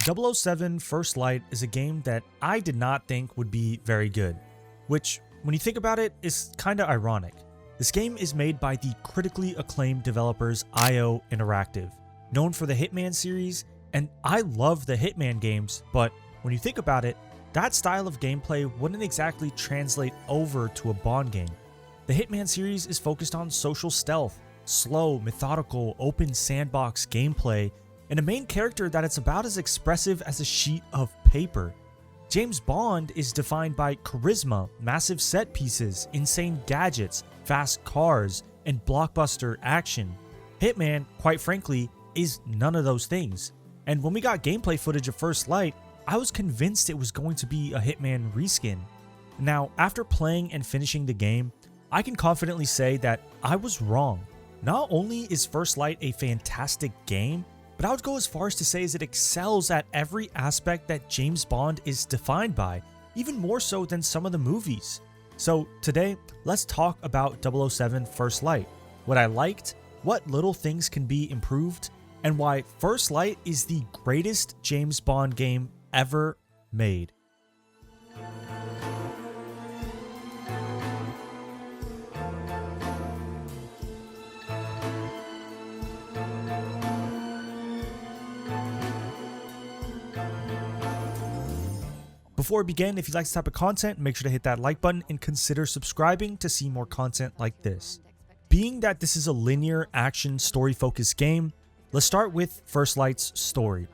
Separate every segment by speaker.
Speaker 1: 007 First Light is a game that I did not think would be very good, which, when you think about it, is kinda ironic. This game is made by the critically acclaimed developers IO Interactive, known for the Hitman series, and I love the Hitman games, but when you think about it, that style of gameplay wouldn't exactly translate over to a Bond game. The Hitman series is focused on social stealth, slow, methodical, open sandbox gameplay, and a main character that it's about as expressive as a sheet of paper. James Bond is defined by charisma, massive set pieces, insane gadgets, fast cars, and blockbuster action. Hitman, quite frankly, is none of those things. And when we got gameplay footage of First Light, I was convinced it was going to be a Hitman reskin. Now, after playing and finishing the game, I can confidently say that I was wrong. Not only is First Light a fantastic game, but I would go as far as to say is it excels at every aspect that James Bond is defined by, even more so than some of the movies. So today, let's talk about 007 First Light, what I liked, what little things can be improved, and why First Light is the greatest James Bond game ever made. Before we begin, if you like this type of content, make sure to hit that like button and consider subscribing to see more content like this. Being that this is a linear action story focused game, let's start with First Light's story.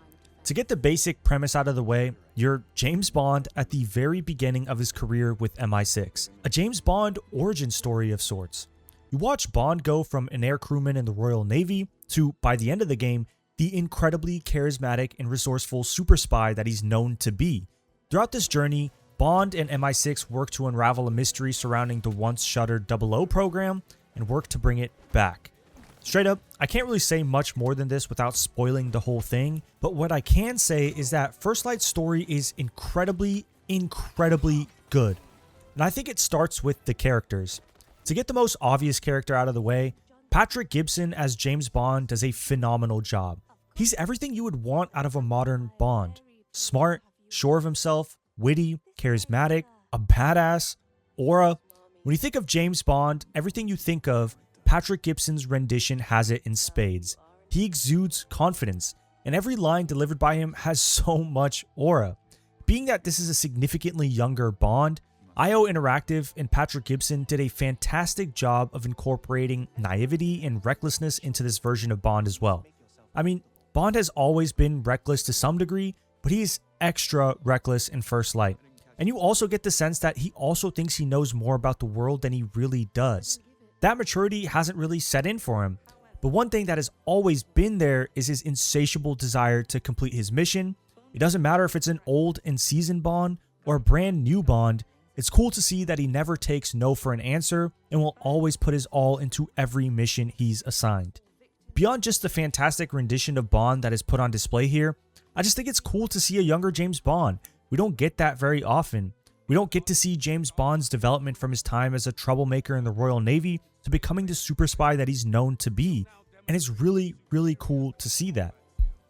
Speaker 1: To get the basic premise out of the way, you're James Bond at the very beginning of his career with MI6, a James Bond origin story of sorts. You watch Bond go from an air crewman in the Royal Navy to, by the end of the game, the incredibly charismatic and resourceful super spy that he's known to be. Throughout this journey, Bond and MI6 work to unravel a mystery surrounding the once shuttered 00 program and work to bring it back. Straight up, I can't really say much more than this without spoiling the whole thing, but what I can say is that First Light's story is incredibly good. And I think it starts with the characters. To get the most obvious character out of the way, Patrick Gibson as James Bond does a phenomenal job. He's everything you would want out of a modern Bond. Smart, sure of himself, witty, charismatic, a badass, aura. When you think of James Bond, everything you think of, Patrick Gibson's rendition has it in spades. He exudes confidence, and every line delivered by him has so much aura. Being that this is a significantly younger Bond, IO Interactive and Patrick Gibson did a fantastic job of incorporating naivety and recklessness into this version of Bond as well. I mean, Bond has always been reckless to some degree, but he is extra reckless in First Light. And you also get the sense that he also thinks he knows more about the world than he really does. That maturity hasn't really set in for him. But one thing that has always been there is his insatiable desire to complete his mission. It doesn't matter if it's an old and seasoned Bond or a brand new Bond. It's cool to see that he never takes no for an answer and will always put his all into every mission he's assigned. Beyond just the fantastic rendition of Bond that is put on display here, I just think it's cool to see a younger James Bond. We don't get that very often. We don't get to see James Bond's development from his time as a troublemaker in the Royal Navy to becoming the super spy that he's known to be, and it's really cool to see that.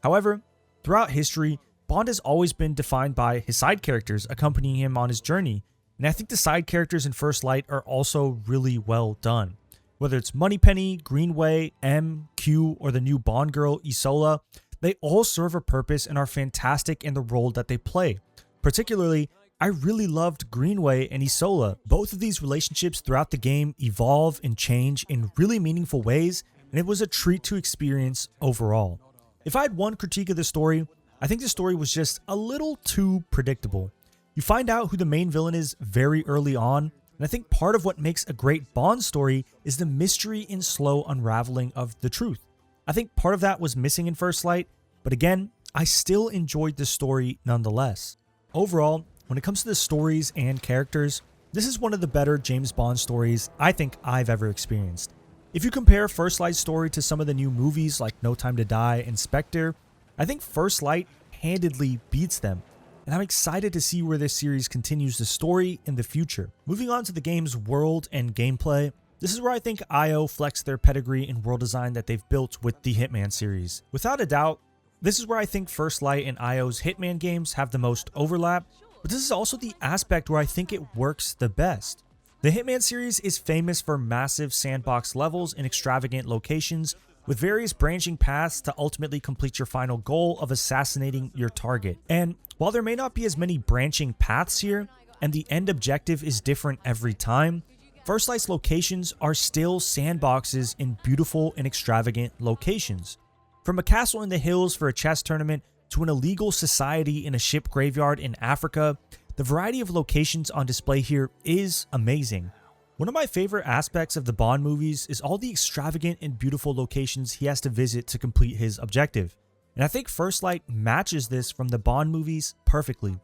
Speaker 1: However, throughout history, Bond has always been defined by his side characters accompanying him on his journey, and I think the side characters in First Light are also really well done. Whether it's Moneypenny, Greenway, M, Q, or the new Bond girl, Isola, they all serve a purpose and are fantastic in the role that they play. Particularly, I really loved Greenway and Isola. Both of these relationships throughout the game evolve and change in really meaningful ways, and it was a treat to experience overall. If I had one critique of the story, I think the story was just a little too predictable. You find out who the main villain is very early on, and I think part of what makes a great Bond story is the mystery and slow unraveling of the truth. I think part of that was missing in First Light, but again, I still enjoyed the story nonetheless. Overall, when it comes to the stories and characters, this is one of the better James Bond stories I think I've ever experienced. If you compare First Light's story to some of the new movies like No Time to Die and Spectre, I think First Light handedly beats them, and I'm excited to see where this series continues the story in the future. Moving on to the game's world and gameplay, this is where I think IO flexed their pedigree in world design that they've built with the Hitman series. Without a doubt, This is where I think First Light and IO's Hitman games have the most overlap, but this is also the aspect where I think it works the best. The Hitman series is famous for massive sandbox levels in extravagant locations with various branching paths to ultimately complete your final goal of assassinating your target. And while there may not be as many branching paths here, and the end objective is different every time, First Light's locations are still sandboxes in beautiful and extravagant locations. From a castle in the hills for a chess tournament to an illegal society in a ship graveyard in Africa, the variety of locations on display here is amazing. One of my favorite aspects of the Bond movies is all the extravagant and beautiful locations he has to visit to complete his objective. And I think First Light matches this from the Bond movies perfectly.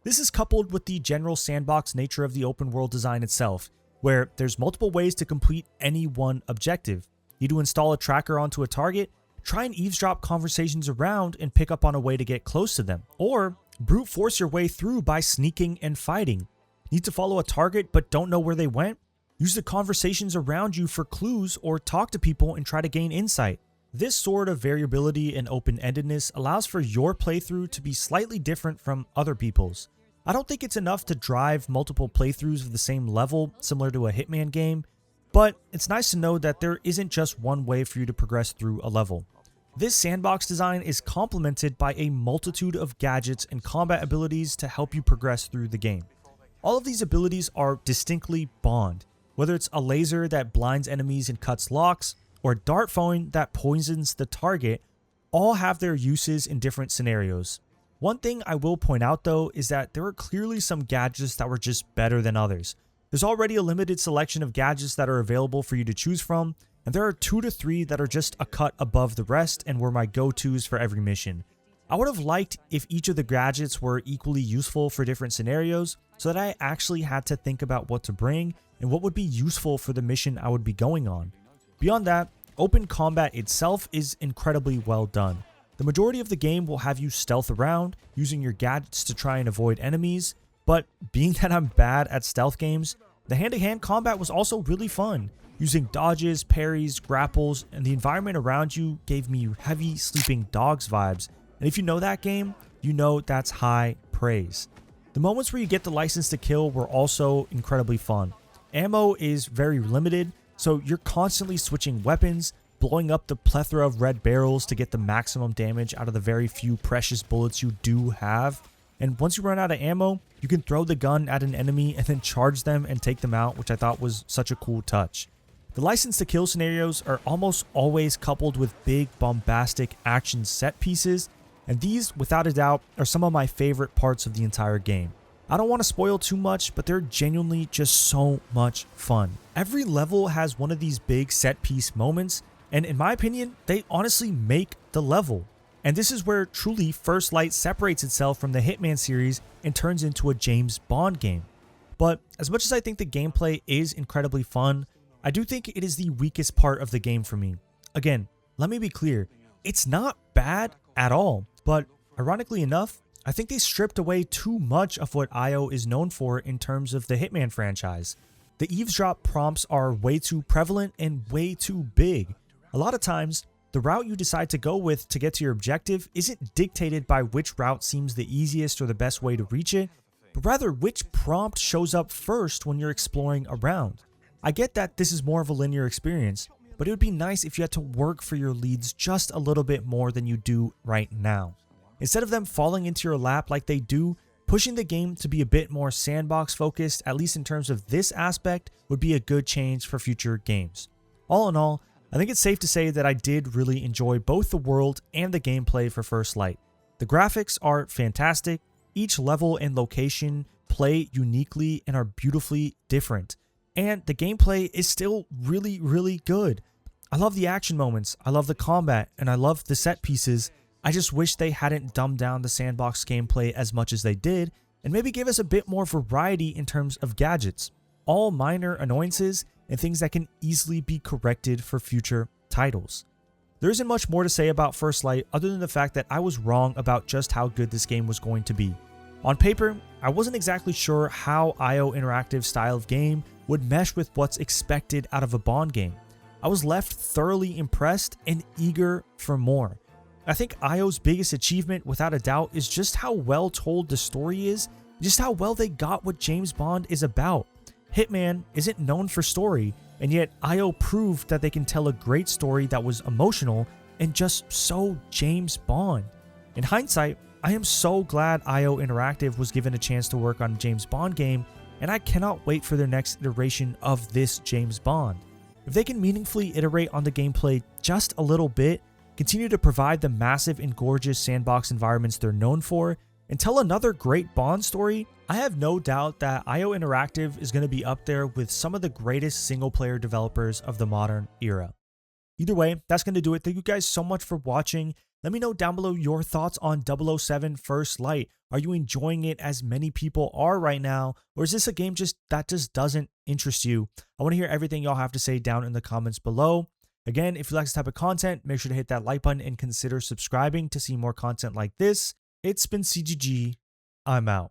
Speaker 1: This is coupled with the general sandbox nature of the open world design itself, where there's multiple ways to complete any one objective. You need to install a tracker onto a target, try and eavesdrop conversations around and pick up on a way to get close to them, or brute force your way through by sneaking and fighting. Need to follow a target but don't know where they went? Use the conversations around you for clues or talk to people and try to gain insight. This sort of variability and open-endedness allows for your playthrough to be slightly different from other people's. I don't think it's enough to drive multiple playthroughs of the same level similar to a Hitman game, but it's nice to know that there isn't just one way for you to progress through a level. This sandbox design is complemented by a multitude of gadgets and combat abilities to help you progress through the game. All of these abilities are distinctly Bond, whether it's a laser that blinds enemies and cuts locks, or a dart phone that poisons the target, all have their uses in different scenarios. One thing I will point out though is that there are clearly some gadgets that were just better than others. There's already a limited selection of gadgets that are available for you to choose from, and there are 2 to 3 that are just a cut above the rest and were my go-tos for every mission. I would have liked if each of the gadgets were equally useful for different scenarios so that I actually had to think about what to bring and what would be useful for the mission I would be going on. Beyond that, open combat itself is incredibly well done. The majority of the game will have you stealth around, using your gadgets to try and avoid enemies, but being that I'm bad at stealth games, the hand-to-hand combat was also really fun. Using dodges, parries, grapples, and the environment around you gave me heavy Sleeping Dogs vibes, and if you know that game, you know that's high praise. The moments where you get the license to kill were also incredibly fun. Ammo is very limited, so you're constantly switching weapons, blowing up the plethora of red barrels to get the maximum damage out of the very few precious bullets you do have. And once you run out of ammo, you can throw the gun at an enemy and then charge them and take them out, which I thought was such a cool touch. The license to kill scenarios are almost always coupled with big bombastic action set pieces, and these, without a doubt, are some of my favorite parts of the entire game. I don't want to spoil too much, but they're genuinely just so much fun. Every level has one of these big set piece moments, and in my opinion, they honestly make the level. And this is where truly First Light separates itself from the Hitman series and turns into a James Bond game. But as much as I think the gameplay is incredibly fun, I do think it is the weakest part of the game for me. Again, let me be clear, it's not bad at all, but ironically enough, I think they stripped away too much of what IO is known for in terms of the Hitman franchise. The eavesdrop prompts are way too prevalent and way too big. A lot of times, the route you decide to go with to get to your objective isn't dictated by which route seems the easiest or the best way to reach it, but rather which prompt shows up first when you're exploring around. I get that this is more of a linear experience, but it would be nice if you had to work for your leads just a little bit more than you do right now. Instead of them falling into your lap like they do, pushing the game to be a bit more sandbox focused, at least in terms of this aspect, would be a good change for future games. All in all, I think it's safe to say that I did really enjoy both the world and the gameplay for First Light. The graphics are fantastic, each level and location play uniquely and are beautifully different, and the gameplay is still really good. I love the action moments, I love the combat, and I love the set pieces. I just wish they hadn't dumbed down the sandbox gameplay as much as they did, and maybe give us a bit more variety in terms of gadgets. All minor annoyances and things that can easily be corrected for future titles. There isn't much more to say about First Light other than the fact that I was wrong about just how good this game was going to be. On paper, I wasn't exactly sure how IO Interactive style of game would mesh with what's expected out of a Bond game. I was left thoroughly impressed and eager for more. I think IO's biggest achievement, without a doubt, is just how well told the story is, just how well they got what James Bond is about. Hitman isn't known for story, and yet IO proved that they can tell a great story that was emotional and just so James Bond. In hindsight, I am so glad IO Interactive was given a chance to work on a James Bond game, and I cannot wait for their next iteration of this James Bond. If they can meaningfully iterate on the gameplay just a little bit, continue to provide the massive and gorgeous sandbox environments they're known for, and tell another great Bond story, I have no doubt that IO Interactive is going to be up there with some of the greatest single-player developers of the modern era. Either way, that's going to do it. Thank you guys so much for watching. Let me know down below your thoughts on 007 First Light. Are you enjoying it as many people are right now? Or is this a game that just doesn't interest you? I want to hear everything y'all have to say down in the comments below. Again, if you like this type of content, make sure to hit that like button and consider subscribing to see more content like this. It's been CGG. I'm out.